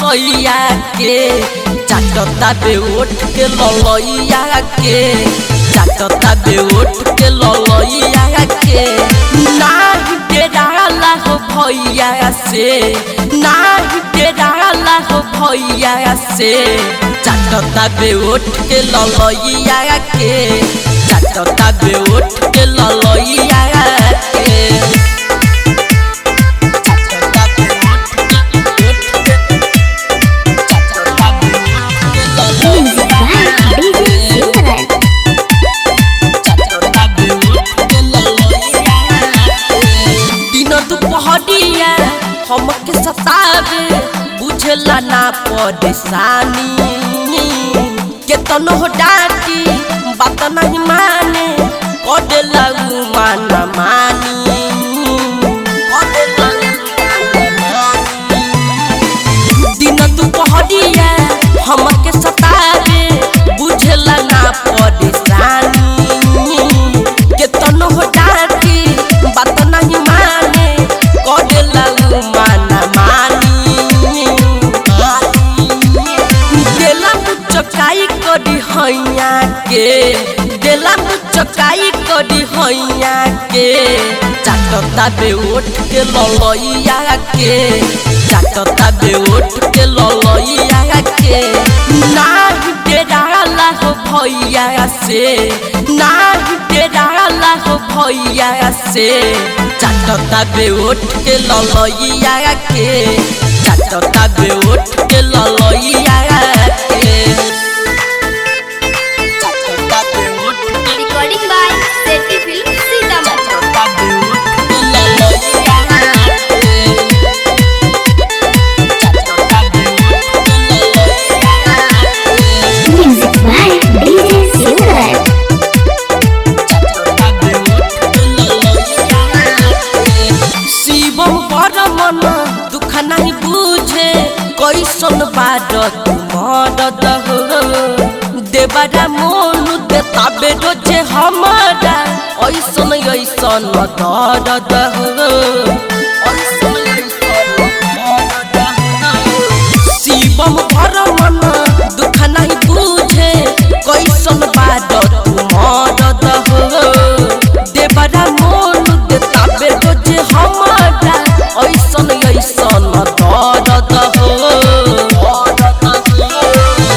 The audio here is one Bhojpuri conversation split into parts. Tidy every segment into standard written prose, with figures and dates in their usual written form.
कसैया के चाटता बे उठ के ललैया के चाटता बे उठ के ललैया के नाही डेराला हो भैया से नाही डेराला हो भैया से चाटता बे उठ के ललैया के चाटता बे उठ के ललैया के हमके सतावे बुझला ना परेशानी केतनो डांटी बात नहीं माने कदे लगू माना मानी दिन दुपहरिया हमके सतावे बुझला ना परेशानी केतनो डांटी बात नहीं माने कदे लगू माना मानी देला मुचकाई करी हैया के देला मुचकाई करी हैया के चाटता बे उठ के ललैया के चाटता बे उठ के ललैया के नाही डेराला हो भैया से नाही डेराला हो भैया से चाटता बे उठ के ललैया के चाटता बे उठ के ललैया के चाटता बे उठ के रिकॉर्डिंग बाय सेटी फिल्म सीतामढ़ी चाटता बे उठ के ललैया के चाटता बे उठ के ललैया के music by DJ singer Shivam पर मन दुख नहीं बुझे कैसन बात मरद देवरा मोन देता बेरोजे हमारा ऐसन ऐसन दर्द शिवम पर मन दुख नहीं बुझे कैसन बात मरद देवरा मोन देता बेरोजे हमारा ऐसन ऐसन दर्द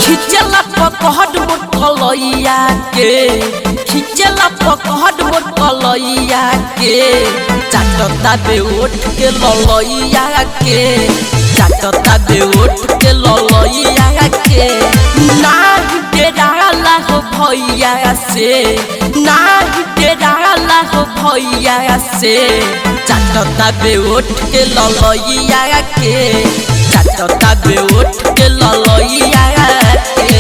खिचला पकड़ मोर कलैया के खिचला पकड़ मोर कलैया के चाटता बे उठ के ललैया के चाटता बे उठ के ललैया के नाही डेराला हो भैया से नाही डेराला हो भैया से चाटता बे उठ के ललैया के चाटता बे उठ के ललैया के।